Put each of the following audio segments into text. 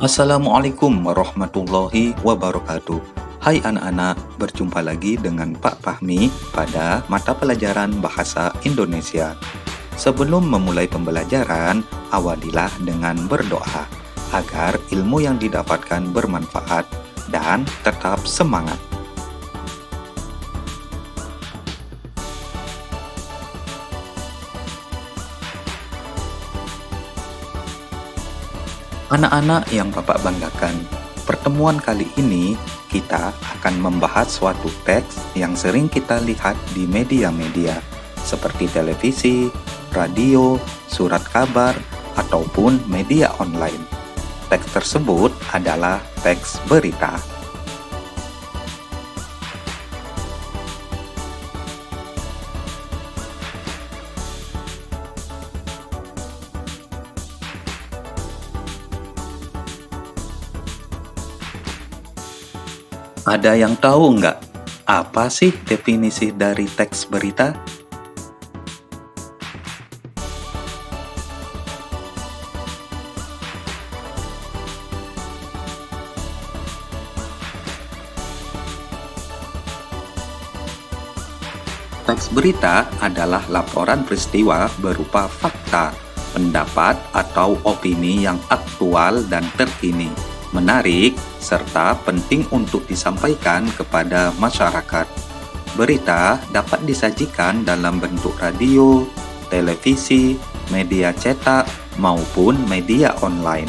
Assalamualaikum warahmatullahi wabarakatuh. Hai anak-anak, berjumpa lagi dengan Pak Fahmi pada mata pelajaran Bahasa Indonesia. Sebelum memulai pembelajaran, awalilah dengan berdoa agar ilmu yang didapatkan bermanfaat dan tetap semangat. Anak-anak yang Bapak banggakan, pertemuan kali ini kita akan membahas suatu teks yang sering kita lihat di media-media seperti televisi, radio, surat kabar, ataupun media online. Teks tersebut adalah teks berita. Ada yang tahu nggak apa sih definisi dari teks berita? Teks berita adalah laporan peristiwa berupa fakta, pendapat, atau opini yang aktual dan terkini, menarik, serta penting untuk disampaikan kepada masyarakat. Berita dapat disajikan dalam bentuk radio, televisi, media cetak, maupun media online.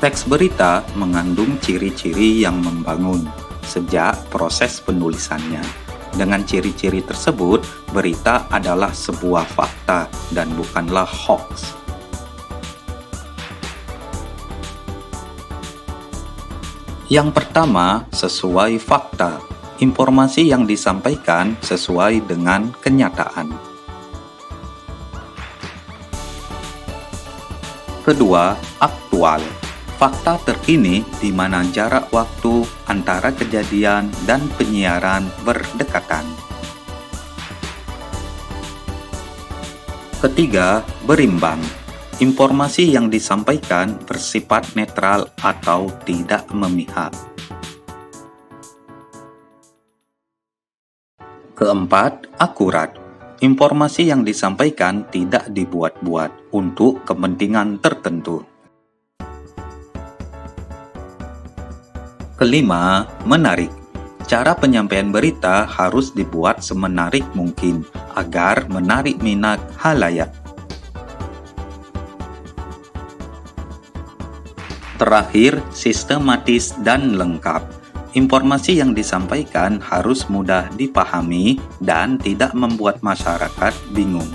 Teks berita mengandung ciri-ciri yang membangun sejak proses penulisannya. Dengan ciri-ciri tersebut, berita adalah sebuah fakta dan bukanlah hoax. Yang pertama, sesuai fakta. Informasi yang disampaikan sesuai dengan kenyataan. Kedua, aktual. Fakta terkini di mana jarak waktu antara kejadian dan penyiaran berdekatan. Ketiga, berimbang. Informasi yang disampaikan bersifat netral atau tidak memihak. Keempat, akurat. Informasi yang disampaikan tidak dibuat-buat untuk kepentingan tertentu. Kelima, menarik. Cara penyampaian berita harus dibuat semenarik mungkin agar menarik minat halayak. Terakhir, sistematis dan lengkap. Informasi yang disampaikan harus mudah dipahami dan tidak membuat masyarakat bingung.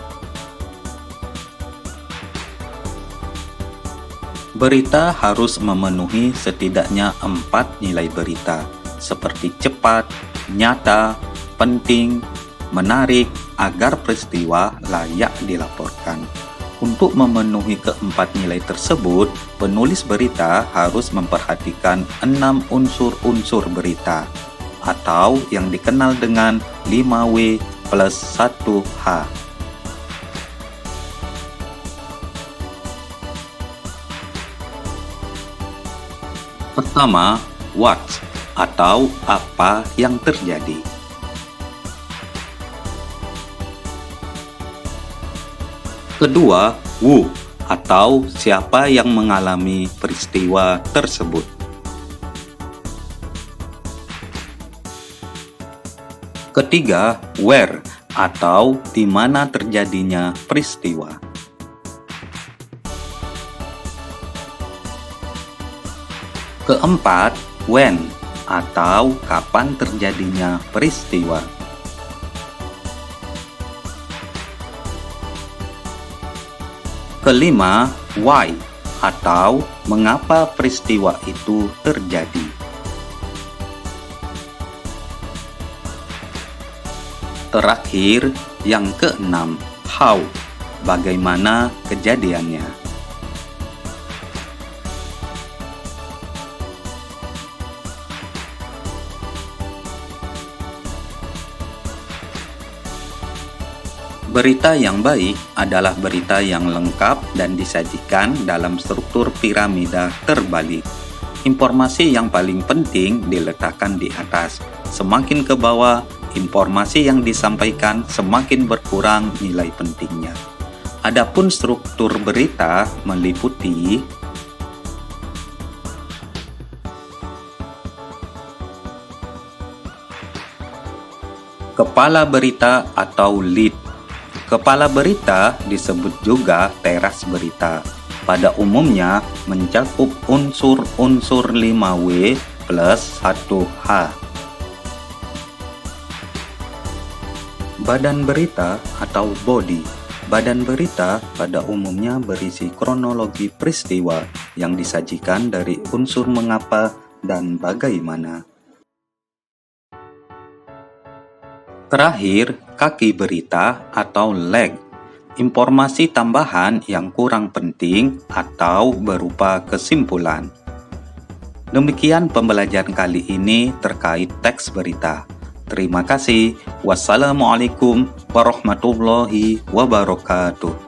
Berita harus memenuhi setidaknya 4 nilai berita, seperti cepat, nyata, penting, menarik, agar peristiwa layak dilaporkan. Untuk memenuhi keempat nilai tersebut, penulis berita harus memperhatikan 6 unsur-unsur berita, atau yang dikenal dengan 5W plus 1H. Pertama, what atau apa yang terjadi. Kedua, who atau siapa yang mengalami peristiwa tersebut. Ketiga, where atau di mana terjadinya peristiwa. Keempat, when atau kapan terjadinya peristiwa. Kelima, why atau mengapa peristiwa itu terjadi. Terakhir, yang keenam, how, bagaimana kejadiannya. Berita yang baik adalah berita yang lengkap dan disajikan dalam struktur piramida terbalik. Informasi yang paling penting diletakkan di atas. Semakin ke bawah, informasi yang disampaikan semakin berkurang nilai pentingnya. Adapun struktur berita meliputi kepala berita atau lead. Kepala berita disebut juga teras berita. Pada umumnya mencakup unsur-unsur 5W plus 1H. Badan berita atau body. Badan berita pada umumnya berisi kronologi peristiwa yang disajikan dari unsur mengapa dan bagaimana. Terakhir, kaki berita atau leg. Informasi tambahan yang kurang penting atau berupa kesimpulan. Demikian pembelajaran kali ini terkait teks berita. Terima kasih. Wassalamualaikum warahmatullahi wabarakatuh.